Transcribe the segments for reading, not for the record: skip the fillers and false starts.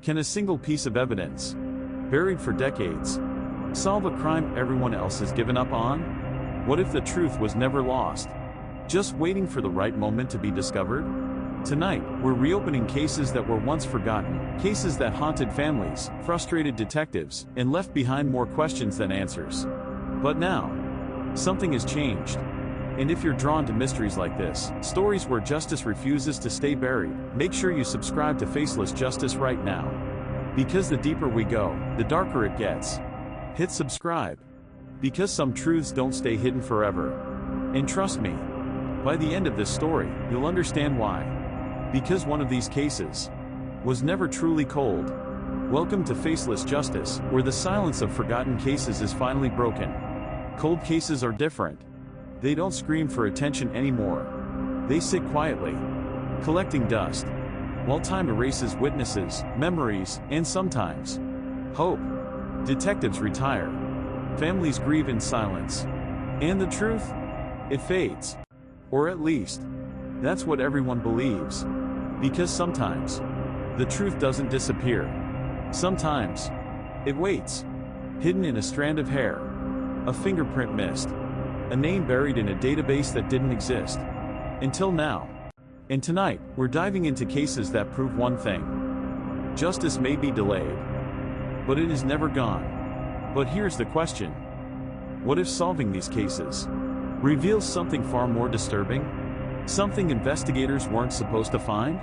Can a single piece of evidence, buried for decades, solve a crime everyone else has given up on? What if the truth was never lost, just waiting for the right moment to be discovered? Tonight, we're reopening cases that were once forgotten, cases that haunted families, frustrated detectives, and left behind more questions than answers. But now, something has changed. And if you're drawn to mysteries like this, stories where justice refuses to stay buried, make sure you subscribe to Faceless Justice right now. Because the deeper we go, the darker it gets. Hit subscribe. Because some truths don't stay hidden forever. And trust me, by the end of this story, you'll understand why. Because one of these cases was never truly cold. Welcome to Faceless Justice, where the silence of forgotten cases is finally broken. Cold cases are different. They don't scream for attention anymore. They sit quietly, collecting dust, while time erases witnesses, memories, and sometimes hope. Detectives retire. Families grieve in silence. And the truth? It fades. Or at least, that's what everyone believes. Because sometimes, the truth doesn't disappear. Sometimes, it waits, hidden in a strand of hair, a fingerprint missed, a name buried in a database that didn't exist. Until now. And tonight, we're diving into cases that prove one thing. Justice may be delayed, but it is never gone. But here's the question. What if solving these cases reveals something far more disturbing? Something investigators weren't supposed to find?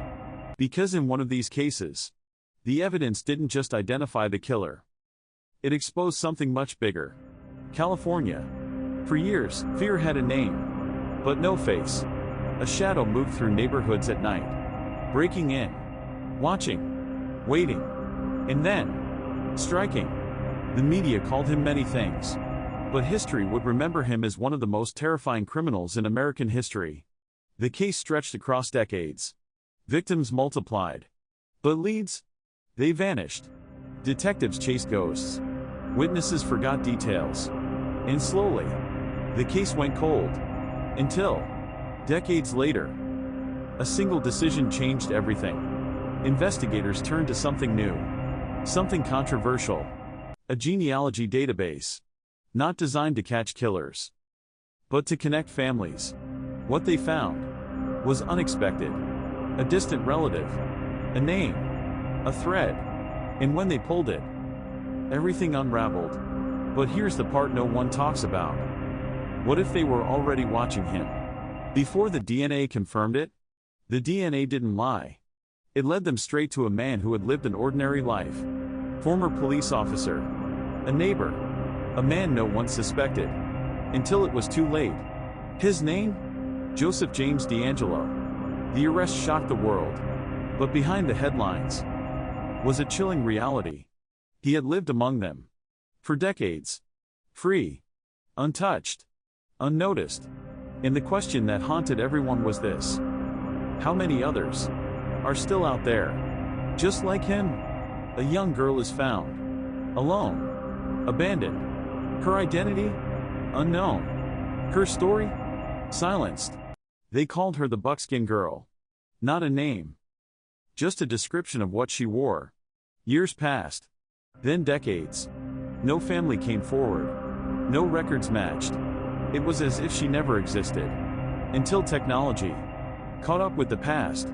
Because in one of these cases, the evidence didn't just identify the killer. It exposed something much bigger. California. For years, fear had a name, but no face. A shadow moved through neighborhoods at night, breaking in, watching, waiting, and then striking. The media called him many things, but history would remember him as one of the most terrifying criminals in American history. The case stretched across decades. Victims multiplied, but leads? They vanished. Detectives chased ghosts. Witnesses forgot details. And slowly, the case went cold. Until, decades later, a single decision changed everything. Investigators turned to something new. Something controversial. A genealogy database. Not designed to catch killers, but to connect families. What they found was unexpected. A distant relative. A name. A thread. And when they pulled it, everything unraveled. But here's the part no one talks about. What if they were already watching him? Before the DNA confirmed it? The DNA didn't lie. It led them straight to a man who had lived an ordinary life. Former police officer. A neighbor. A man no one suspected. Until it was too late. His name? Joseph James D'Angelo. The arrest shocked the world. But behind the headlines was a chilling reality. He had lived among them for decades. Free. Untouched. Unnoticed. And the question that haunted everyone was this. How many others are still out there, just like him? A young girl is found. Alone. Abandoned. Her identity? Unknown. Her story? Silenced. They called her the Buckskin Girl. Not a name. Just a description of what she wore. Years passed. Then decades. No family came forward. No records matched. It was as if she never existed. Until technology caught up with the past.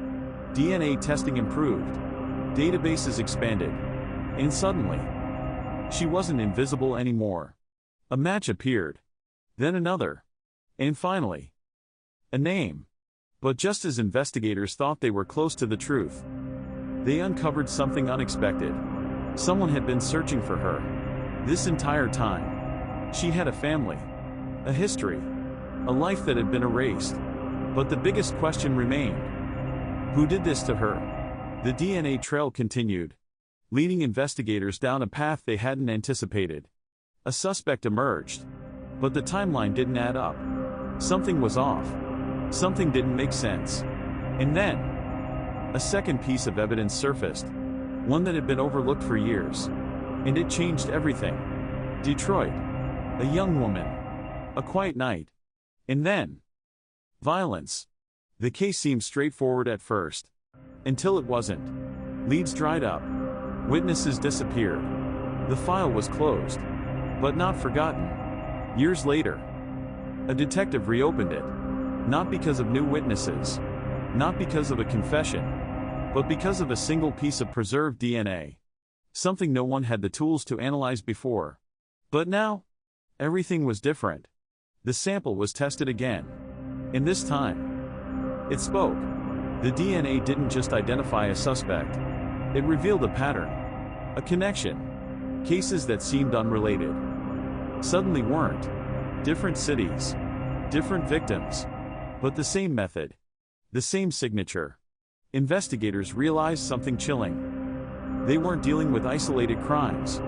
DNA testing improved. Databases expanded. And suddenly, she wasn't invisible anymore. A match appeared. Then another. And finally, a name. But just as investigators thought they were close to the truth, they uncovered something unexpected. Someone had been searching for her this entire time. She had a family, a history, a life that had been erased. But the biggest question remained. Who did this to her? The DNA trail continued, leading investigators down a path they hadn't anticipated. A suspect emerged, but the timeline didn't add up. Something was off. Something didn't make sense. And then, a second piece of evidence surfaced, one that had been overlooked for years. And it changed everything. Detroit. A young woman. A quiet night. And then, violence. The case seemed straightforward at first. Until it wasn't. Leads dried up. Witnesses disappeared. The file was closed. But not forgotten. Years later, a detective reopened it. Not because of new witnesses. Not because of a confession. But because of a single piece of preserved DNA. Something no one had the tools to analyze before. But now, everything was different. The sample was tested again. And this time, it spoke. The DNA didn't just identify a suspect. It revealed a pattern. A connection. Cases that seemed unrelated suddenly weren't. Different cities. Different victims. But the same method. The same signature. Investigators realized something chilling. They weren't dealing with isolated crimes.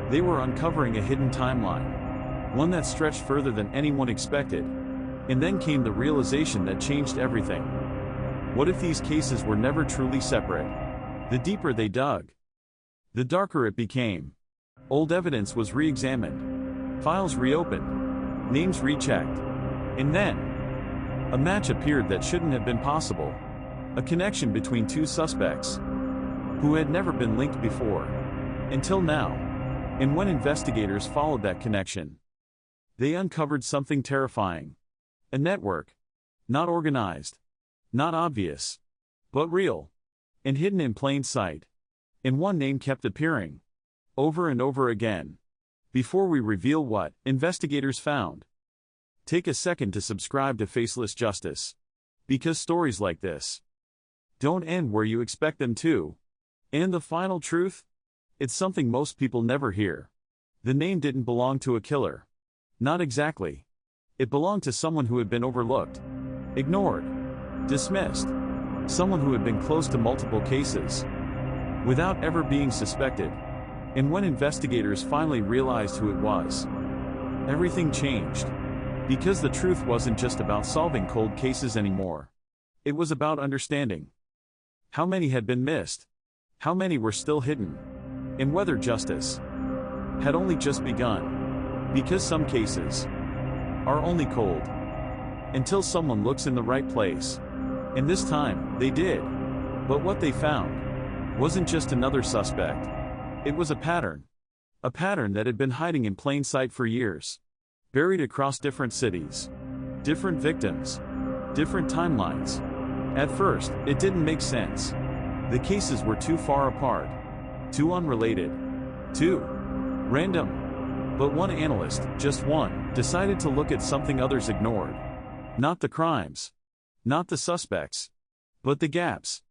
They were uncovering a hidden timeline. One that stretched further than anyone expected. And then came the realization that changed everything. What if these cases were never truly separate? The deeper they dug, the darker it became. Old evidence was re-examined. Files reopened. Names rechecked. And then, a match appeared that shouldn't have been possible. A connection between two suspects who had never been linked before. Until now. And when investigators followed that connection, they uncovered something terrifying. A network. Not organized. Not obvious. But real. And hidden in plain sight. And one name kept appearing. Over and over again. Before we reveal what investigators found, take a second to subscribe to Faceless Justice. Because stories like this don't end where you expect them to. And the final truth? It's something most people never hear. The name didn't belong to a killer. Not exactly. It belonged to someone who had been overlooked, ignored, dismissed. Someone who had been close to multiple cases, without ever being suspected. And when investigators finally realized who it was, everything changed. Because the truth wasn't just about solving cold cases anymore. It was about understanding how many had been missed, how many were still hidden, and whether justice had only just begun. Because some cases are only cold until someone looks in the right place. And this time, they did. But what they found wasn't just another suspect. It was a pattern. A pattern that had been hiding in plain sight for years. Buried across different cities. Different victims. Different timelines. At first, it didn't make sense. The cases were too far apart. Too unrelated. Too random. But one analyst, just one, decided to look at something others ignored. Not the crimes. Not the suspects. But the gaps.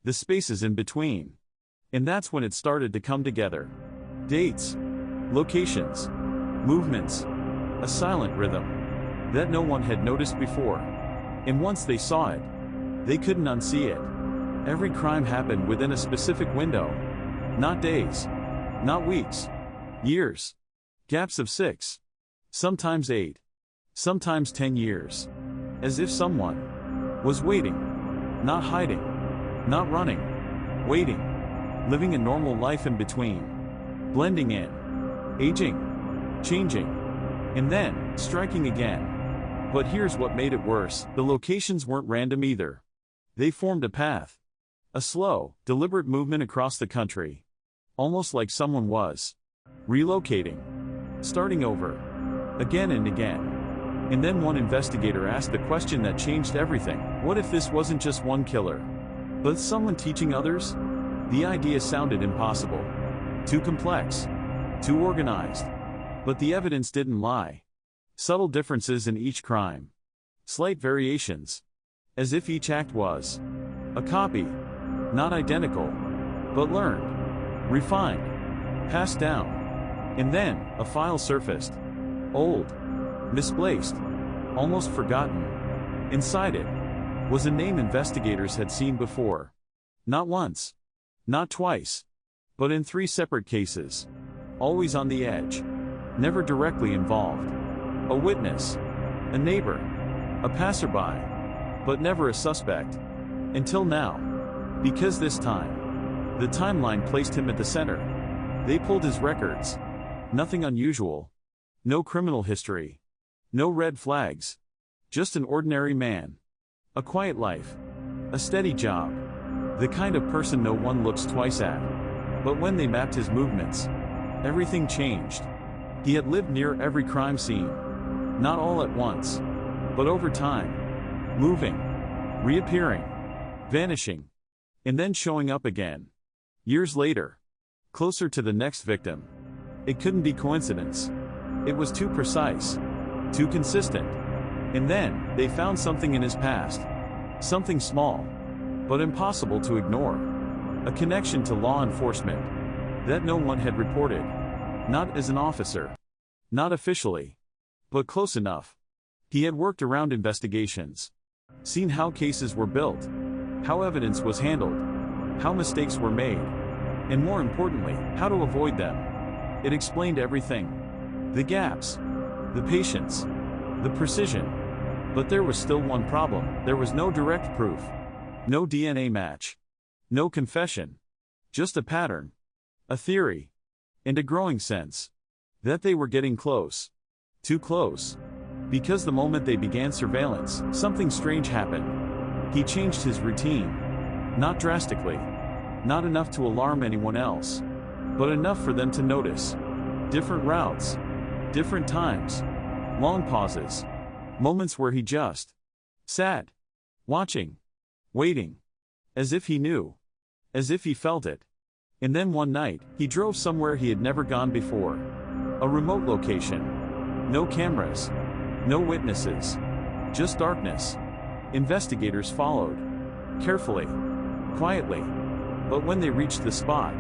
The spaces in between. And that's when it started to come together. Dates. Locations. Movements. A silent rhythm that no one had noticed before. And once they saw it, they couldn't unsee it. Every crime happened within a specific window. Not days. Not weeks. Years. Gaps of 6. Sometimes 8. Sometimes 10 years. As if someone was waiting. Not hiding. Not running. Waiting. Living a normal life in between. Blending in. Aging. Changing. And then, striking again. But here's what made it worse. The locations weren't random either. They formed a path. A slow, deliberate movement across the country. Almost like someone was relocating. Starting over. Again and again. And then one investigator asked the question that changed everything. What if this wasn't just one killer, but someone teaching others? The idea sounded impossible. Too complex. Too organized. But the evidence didn't lie. Subtle differences in each crime. Slight variations. As if each act was a copy. Not identical. But learned. Refined. Passed down. And then, a file surfaced. Old. Misplaced. Almost forgotten. Inside it was a name investigators had seen before. Not once. Not twice. But in 3 separate cases. Always on the edge. Never directly involved. A witness. A neighbor. A passerby. But never a suspect. Until now. Because this time, the timeline placed him at the center. They pulled his records. Nothing unusual. No criminal history. No red flags. Just an ordinary man. A quiet life. A steady job. The kind of person no one looks twice at. But when they mapped his movements, everything changed. He had lived near every crime scene. Not all at once, but over time. Moving, reappearing, vanishing, and then showing up again. Years later, closer to the next victim. It couldn't be coincidence. It was too precise, too consistent. And then, they found something in his past. Something small, but impossible to ignore. A connection to law enforcement that no one had reported. Not as an officer. Not officially. But close enough. He had worked around investigations. Seen how cases were built. How evidence was handled. How mistakes were made. And more importantly, how to avoid them. It explained everything. The gaps. The patience. The precision. But there was still one problem. There was no direct proof. No DNA match. No confession. Just a pattern. A theory. And a growing sense that they were getting close. Too close. Because the moment they began surveillance, something strange happened. He changed his routine. Not drastically. Not enough to alarm anyone else. But enough for them to notice. Different routes. Different times. Long pauses. Moments where he just sat. Watching. Waiting. As if he knew. As if he felt it. And then one night, he drove somewhere he had never gone before. A remote location. No cameras. No witnesses. Just darkness. Investigators followed. Carefully. Quietly. But when they reached the spot,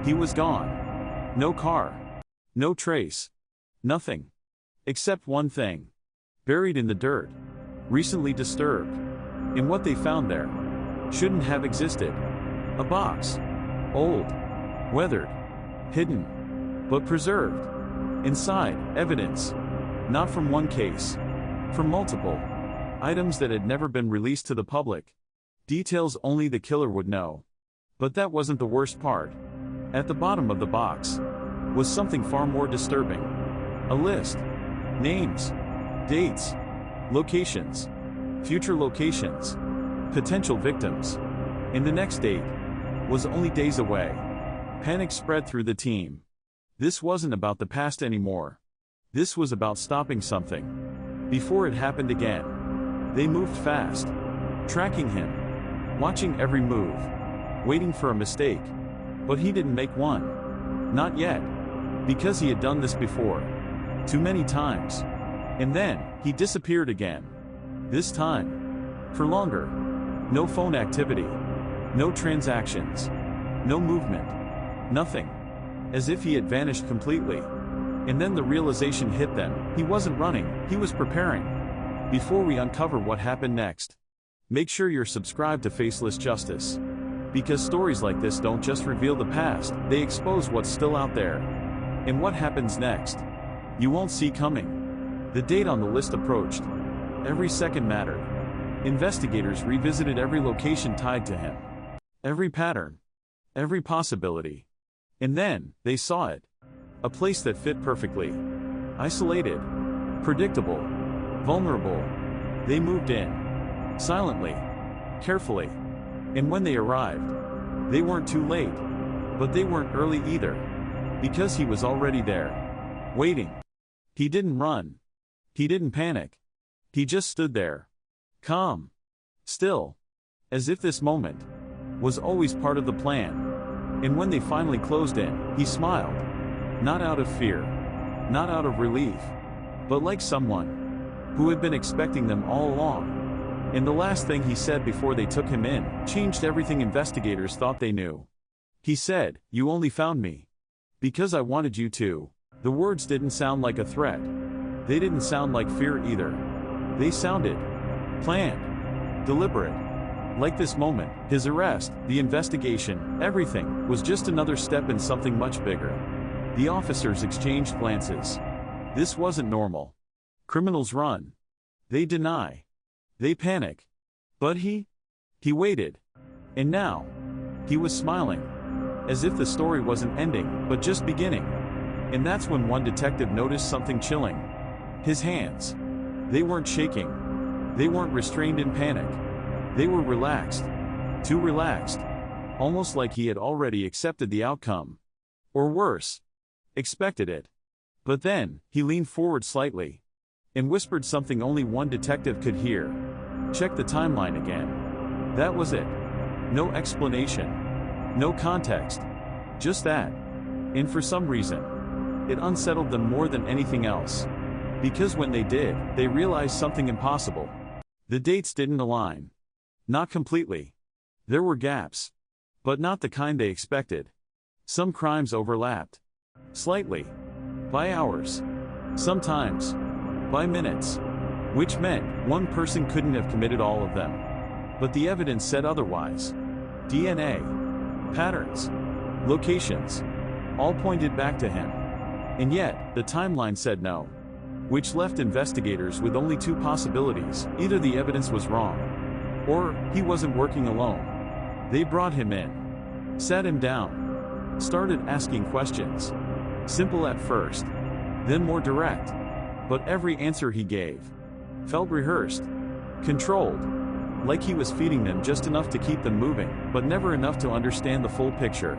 he was gone. No car. No trace. Nothing. Except one thing. Buried in the dirt. Recently disturbed. And what they found there shouldn't have existed. A box. Old. Weathered. Hidden. But preserved. Inside, evidence. Not from one case. From multiple. Items that had never been released to the public. Details only the killer would know. But that wasn't the worst part. At the bottom of the box was something far more disturbing. A list. Names. Dates. Locations. Future locations. Potential victims. And the next date was only days away. Panic spread through the team. This wasn't about the past anymore. This was about stopping something before it happened again. They moved fast. Tracking him. Watching every move. Waiting for a mistake. But he didn't make one. Not yet. Because he had done this before. Too many times. And then, he disappeared again. This time. For longer. No phone activity. No transactions. No movement. Nothing. As if he had vanished completely. And then the realization hit them. He wasn't running, he was preparing. Before we uncover what happened next, make sure you're subscribed to Faceless Justice. Because stories like this don't just reveal the past, they expose what's still out there. And what happens next, you won't see coming. The date on the list approached. Every second mattered. Investigators revisited every location tied to him. Every pattern. Every possibility. And then, they saw it. A place that fit perfectly. Isolated. Predictable. Vulnerable. They moved in. Silently. Carefully. And when they arrived, they weren't too late. But they weren't early either. Because he was already there. Waiting. He didn't run. He didn't panic. He just stood there. Calm. Still. As if this moment was always part of the plan. And when they finally closed in, he smiled. Not out of fear. Not out of relief. But like someone who had been expecting them all along. And the last thing he said before they took him in changed everything investigators thought they knew. He said, "You only found me because I wanted you to." The words didn't sound like a threat. They didn't sound like fear either. They sounded planned, deliberate. Like this moment, his arrest, the investigation, everything, was just another step in something much bigger. The officers exchanged glances. This wasn't normal. Criminals run. They deny. They panic. But he waited. And now, he was smiling. As if the story wasn't ending, but just beginning. And that's when one detective noticed something chilling. His hands. They weren't shaking. They weren't restrained in panic. They were relaxed. Too relaxed. almost like he had already accepted the outcome. Or worse, expected it. But then, he leaned forward slightly and whispered something only one detective could hear. "Check the timeline again." That was it. No explanation. No context. Just that. And for some reason, it unsettled them more than anything else. Because when they did, they realized something impossible. The dates didn't align. Not completely. There were gaps. But not the kind they expected. Some crimes overlapped. Slightly. By hours. Sometimes. By minutes. Which meant one person couldn't have committed all of them. But the evidence said otherwise. DNA. Patterns. Locations. All pointed back to him. And yet, the timeline said no. Which left investigators with only two possibilities: either the evidence was wrong, or he wasn't working alone. They brought him in. Sat him down. Started asking questions. Simple at first. Then more direct. But every answer he gave felt rehearsed. Controlled. Like he was feeding them just enough to keep them moving, but never enough to understand the full picture.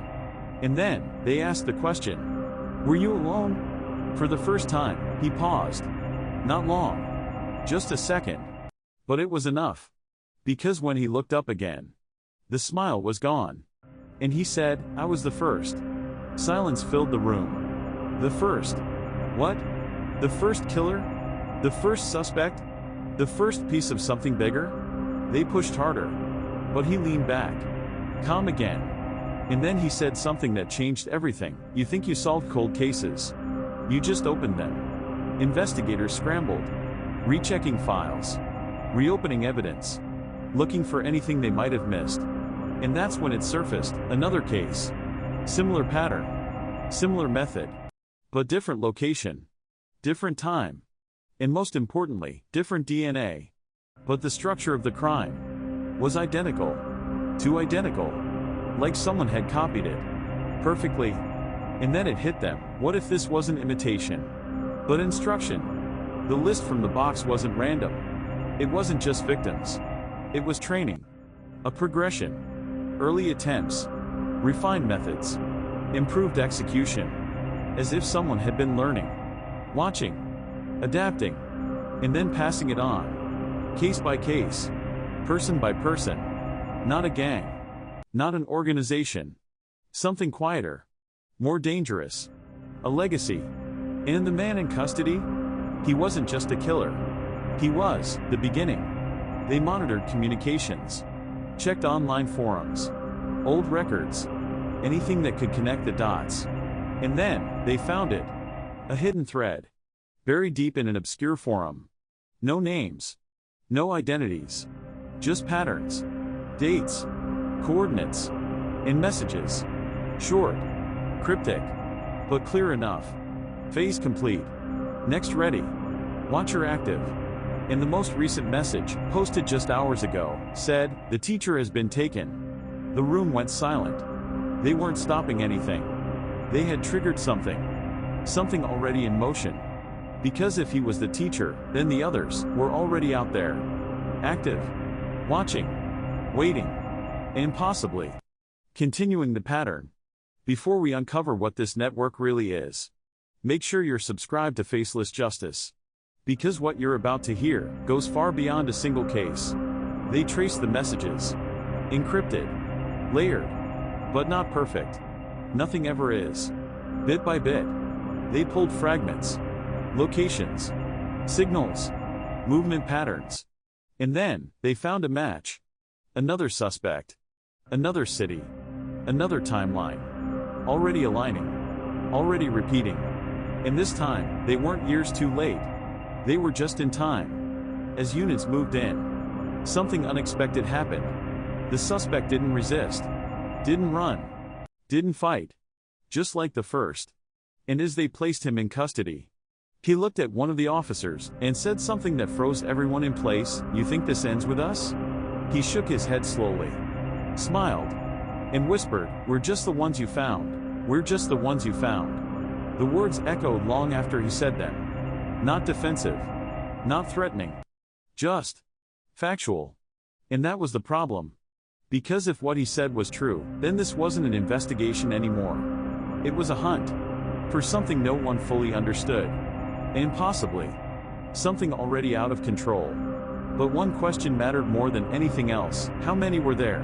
And then, they asked the question, "Were you alone?" For the first time, he paused. Not long. Just a second. But it was enough. Because when he looked up again, the smile was gone. And he said, "I was the first." Silence filled the room. The first. What? The first killer? The first suspect? The first piece of something bigger? They pushed harder. But he leaned back. Calm again. And then he said something that changed everything. "You think you solved cold cases. You just opened them." Investigators scrambled. Rechecking files. Reopening evidence. Looking for anything they might have missed. And that's when it surfaced, another case. Similar pattern. Similar method. But different location. Different time. And most importantly, different DNA. But the structure of the crime was identical. Too identical. Like someone had copied it. Perfectly. And then it hit them. What if this wasn't imitation, but instruction? The list from the box wasn't random. It wasn't just victims. It was training. A progression. Early attempts. Refined methods. Improved execution. As if someone had been learning. Watching. Adapting. And then passing it on. Case by case. Person by person. Not a gang. Not an organization. Something quieter. More dangerous. A legacy. And the man in custody? He wasn't just a killer. He was the beginning. They monitored communications. Checked online forums. Old records. Anything that could connect the dots. And then, they found it. A hidden thread. Buried deep in an obscure forum. No names. No identities. Just patterns. Dates. Coordinates. And messages. Short. Cryptic. But clear enough. Phase complete. Next ready. Watcher active. And the most recent message, posted just hours ago, said, "The teacher has been taken." The room went silent. They weren't stopping anything. They had triggered something. Something already in motion. Because if he was the teacher, then the others were already out there. Active. Watching. Waiting. And possibly continuing the pattern. Before we uncover what this network really is, make sure you're subscribed to Faceless Justice. Because what you're about to hear goes far beyond a single case. They trace the messages. Encrypted. Layered. But not perfect. Nothing ever is. Bit by bit. They pulled fragments. Locations. Signals. Movement patterns. And then, they found a match. Another suspect. Another city. Another timeline. Already aligning. Already repeating. And this time, they weren't years too late. They were just in time. As units moved in, something unexpected happened. The suspect didn't resist. Didn't run. Didn't fight. Just like the first. And as they placed him in custody, he looked at one of the officers and said something that froze everyone in place. "You think this ends with us?" He shook his head slowly. Smiled. And whispered, "We're just the ones you found. We're just the ones you found." The words echoed long after he said them. Not defensive. Not threatening. Just factual. And that was the problem. Because if what he said was true, then this wasn't an investigation anymore. It was a hunt for something no one fully understood. And possibly something already out of control. But one question mattered more than anything else: how many were there?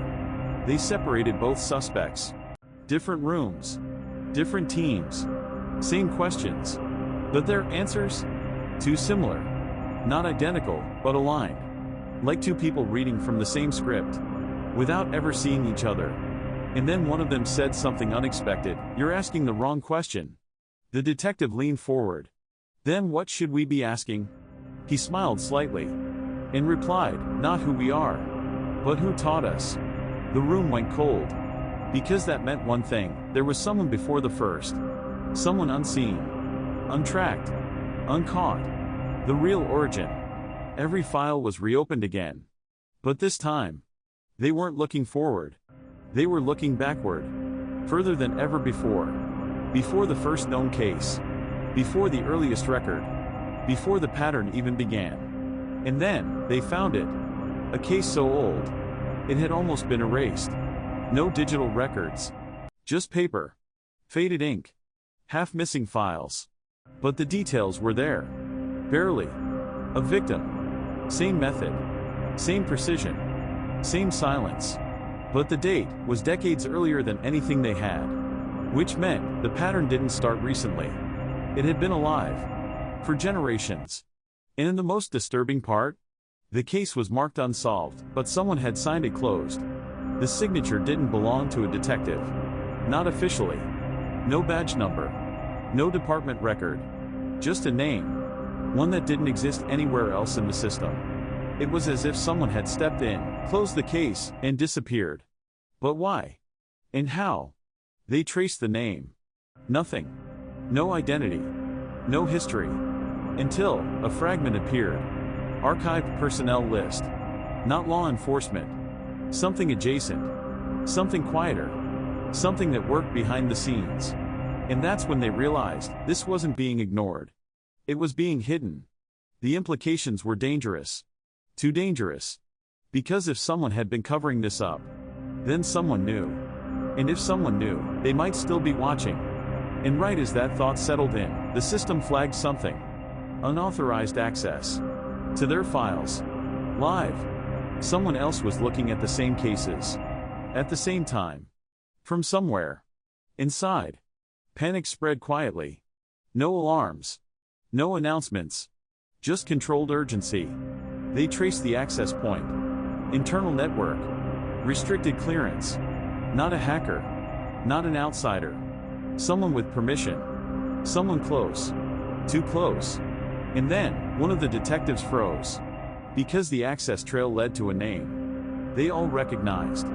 They separated both suspects. Different rooms, different teams, same questions, but their answers? Too similar. Not identical, but aligned. Like two people reading from the same script, without ever seeing each other. And then one of them said something unexpected: "You're asking the wrong question." The detective leaned forward. "Then what should we be asking?" He smiled slightly and replied, "Not who we are, but who taught us." The room went cold. Because that meant one thing: there was someone before the first. Someone unseen, untracked, uncaught. The real origin. Every file was reopened again. But this time, they weren't looking forward. They were looking backward. Further than ever before. Before the first known case. Before the earliest record. Before the pattern even began. And then, they found it. A case so old, it had almost been erased. No digital records. Just paper. Faded ink. Half-missing files. But the details were there. Barely. A victim. Same method. Same precision. Same silence. But the date was decades earlier than anything they had. Which meant the pattern didn't start recently. It had been alive for generations. And in the most disturbing part, the case was marked unsolved, but someone had signed it closed. The signature didn't belong to a detective. Not officially. No badge number. No department record. Just a name. One that didn't exist anywhere else in the system. It was as if someone had stepped in, closed the case, and disappeared. But why? And how? They traced the name. Nothing. No identity. No history. Until a fragment appeared. Archived personnel list. Not law enforcement. Something adjacent. Something quieter. Something that worked behind the scenes. And that's when they realized this wasn't being ignored. It was being hidden. The implications were dangerous. Too dangerous. Because if someone had been covering this up, then someone knew. And if someone knew, they might still be watching. And right as that thought settled in, the system flagged something. Unauthorized access to their files. Live. Someone else was looking at the same cases. At the same time. From somewhere. Inside. Panic spread quietly. No alarms. No announcements. Just controlled urgency. They traced the access point. Internal network. Restricted clearance. Not a hacker. Not an outsider. Someone with permission. Someone close. Too close. And then, one of the detectives froze. Because the access trail led to a name. They all recognized.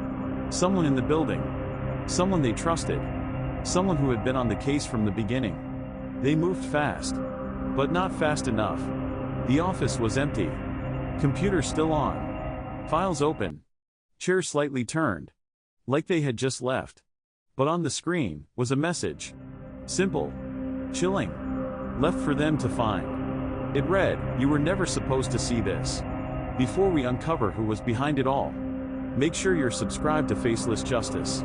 Someone in the building. Someone they trusted. Someone who had been on the case from the beginning. They moved fast. But not fast enough. The office was empty. Computer still on. Files open. Chair slightly turned. Like they had just left. But on the screen was a message. Simple. Chilling. Left for them to find. It read, "You were never supposed to see this. Before we uncover who was behind it all, make sure you're subscribed to Faceless Justice.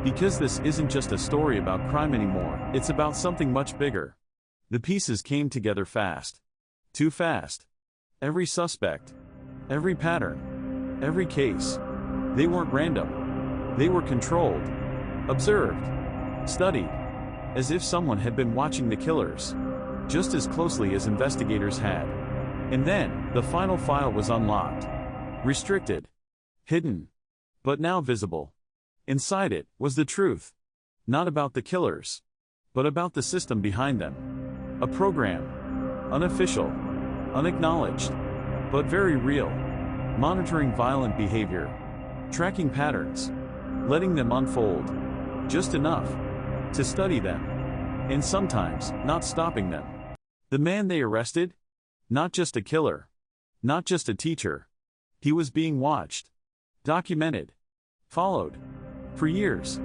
Because this isn't just a story about crime anymore, it's about something much bigger." The pieces came together fast. Too fast. Every suspect. Every pattern. Every case. They weren't random. They were controlled. Observed. Studied. As if someone had been watching the killers. Just as closely as investigators had. And then, the final file was unlocked. Restricted. Hidden. But now visible. Inside it was the truth. Not about the killers. But about the system behind them. A program. Unofficial. Unacknowledged. But very real. Monitoring violent behavior. Tracking patterns. Letting them unfold. Just enough to study them. And sometimes, not stopping them. The man they arrested? Not just a killer. Not just a teacher. He was being watched. Documented. Followed. For years.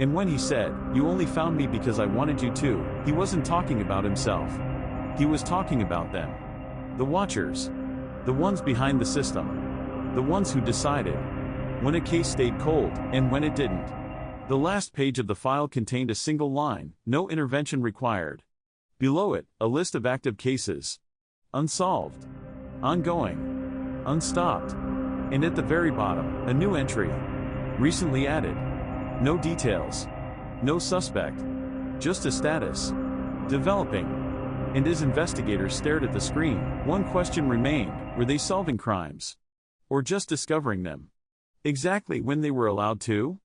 And when he said, "You only found me because I wanted you to," he wasn't talking about himself. He was talking about them. The watchers. The ones behind the system. The ones who decided when a case stayed cold, and when it didn't. The last page of the file contained a single line, no intervention required. Below it, a list of active cases. Unsolved. Ongoing. Unstopped. And at the very bottom, a new entry. Recently added. No details. No suspect. Just a status. Developing. And as investigators stared at the screen, one question remained: were they solving crimes? Or just discovering them? Exactly when they were allowed to?